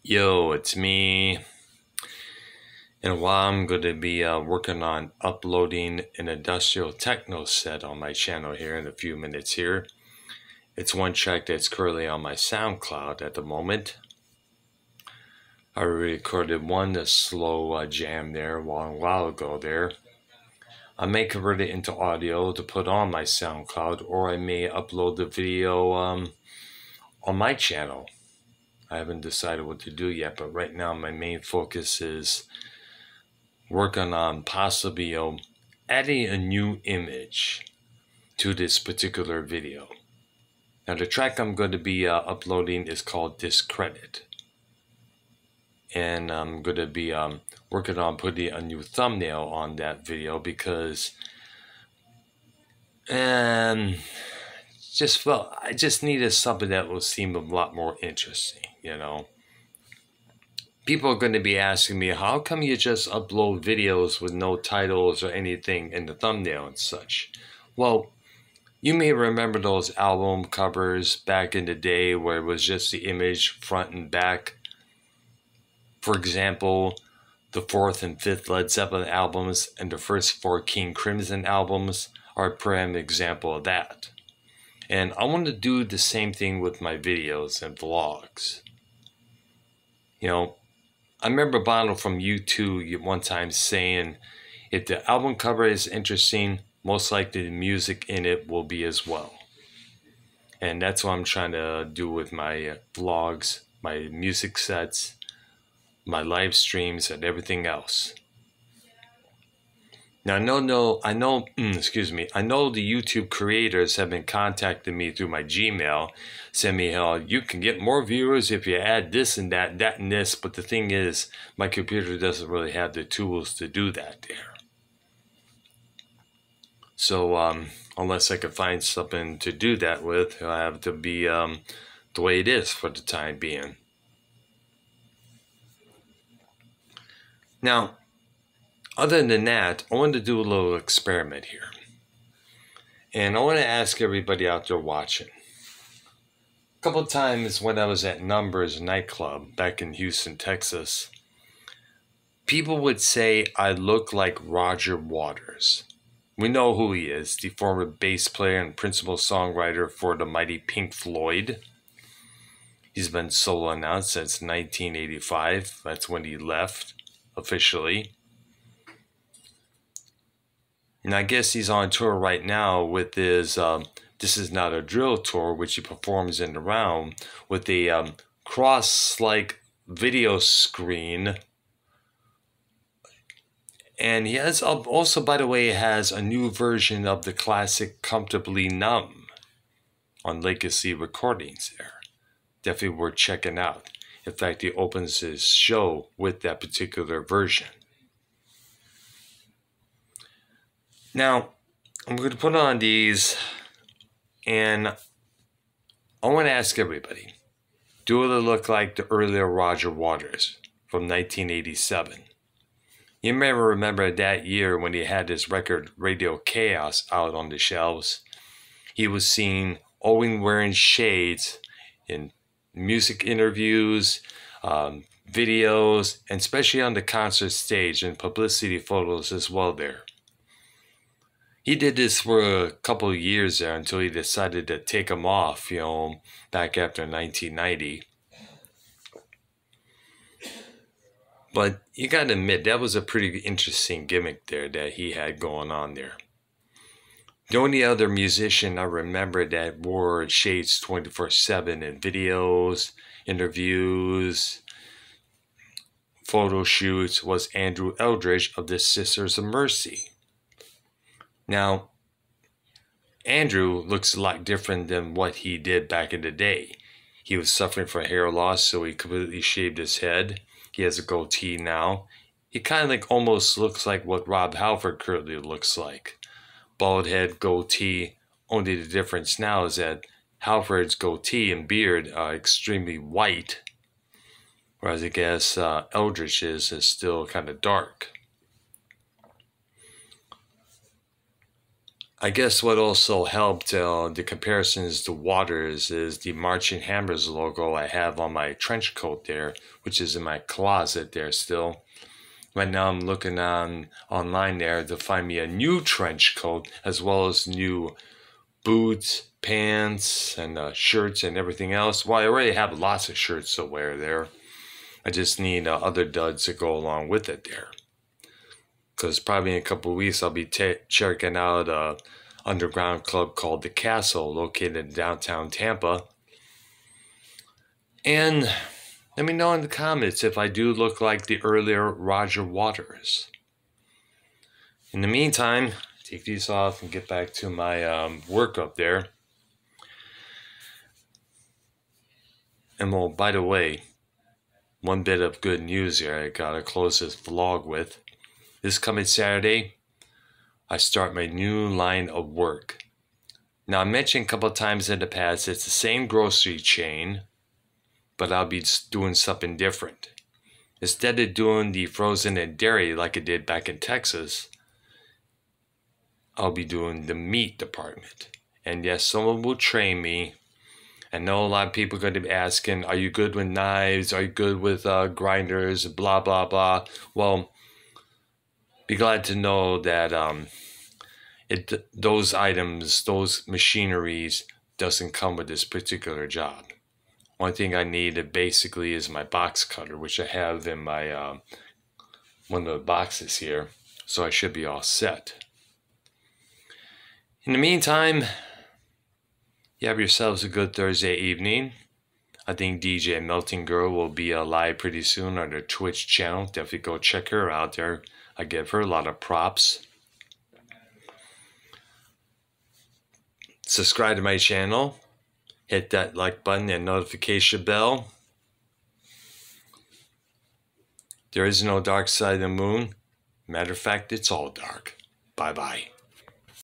Yo, it's me. In a while, I'm going to be working on uploading an industrial techno set on my channel here in a few minutes here. It's one track that's currently on my SoundCloud at the moment. I recorded a slow jam there a while ago there. I may convert it into audio to put on my SoundCloud, or I may upload the video on my channel. I haven't decided what to do yet, but right now my main focus is working on possibly adding a new image to this particular video. Now the track I'm going to be uploading is called Discredit, and I'm going to be working on putting a new thumbnail on that video because I just needed something that will seem a lot more interesting, you know. People are going to be asking me, how come you just upload videos with no titles or anything in the thumbnail and such? Well, you may remember those album covers back in the day where it was just the image front and back. For example, the 4th and 5th Led Zeppelin albums and the first 4 King Crimson albums are a prime example of that. And I want to do the same thing with my videos and vlogs. You know, I remember Bono from U2 one time saying, if the album cover is interesting, most likely the music in it will be as well. And that's what I'm trying to do with my vlogs, my music sets, my live streams, and everything else. Now, I know the YouTube creators have been contacting me through my Gmail, saying me, you can get more viewers if you add this and that, that and this, but the thing is, my computer doesn't really have the tools to do that there. So, unless I can find something to do that with, it'll have to be the way it is for the time being. Now, other than that, I wanted to do a little experiment here. And I want to ask everybody out there watching. A couple of times when I was at Numbers nightclub back in Houston, Texas, people would say I look like Roger Waters. We know who he is, the former bass player and principal songwriter for the mighty Pink Floyd. He's been solo now since 1985. That's when he left officially. And I guess he's on tour right now with his This Is Not a Drill tour, which he performs in the round with a cross-like video screen. And he has also, by the way, has a new version of the classic Comfortably Numb on Legacy Recordings there. Definitely worth checking out. In fact, he opens his show with that particular version. Now, I'm going to put on these, and I want to ask everybody, do it look like the earlier Roger Waters from 1987? You may remember that year when he had his record Radio Chaos out on the shelves. He was seen always wearing shades in music interviews, videos, and especially on the concert stage and publicity photos as well there. He did this for a couple of years there until he decided to take them off, you know, back after 1990. But you got to admit, that was a pretty interesting gimmick there that he had going on there. The only other musician I remember that wore shades 24/7 in videos, interviews, photo shoots was Andrew Eldridge of the Sisters of Mercy. Now, Andrew looks a lot different than what he did back in the day. He was suffering from hair loss, so he completely shaved his head. He has a goatee now. He kind of like almost looks like what Rob Halford currently looks like. Bald head, goatee. Only the difference now is that Halford's goatee and beard are extremely white, whereas I guess Eldridge's is still kind of dark. I guess what also helped the comparisons to Waters is the Marching Hammers logo I have on my trench coat there, which is in my closet there still. Right now I'm looking online there to find me a new trench coat as well as new boots, pants, and shirts and everything else. Well, I already have lots of shirts to wear there. I just need other duds to go along with it there. Because probably in a couple of weeks I'll be checking out an underground club called The Castle, located in downtown Tampa. And let me know in the comments if I do look like the earlier Roger Waters. In the meantime, take these off and get back to my work up there. And well, by the way, one bit of good news here I gotta close this vlog with. This coming Saturday, I start my new line of work. Now, I mentioned a couple of times in the past, it's the same grocery chain, but I'll be doing something different. Instead of doing the frozen and dairy like I did back in Texas, I'll be doing the meat department. And yes, someone will train me. I know a lot of people are going to be asking, are you good with knives? Are you good with grinders? Blah, blah, blah. Well, be glad to know that those items, those machineries doesn't come with this particular job. One thing I need basically is my box cutter, which I have in my one of the boxes here. So I should be all set. In the meantime, you have yourselves a good Thursday evening. I think DJ Melting Girl will be live pretty soon on her Twitch channel. Definitely go check her out there. I give her a lot of props. Subscribe to my channel. Hit that like button and notification bell. There is no dark side of the moon. Matter of fact, it's all dark. Bye-bye.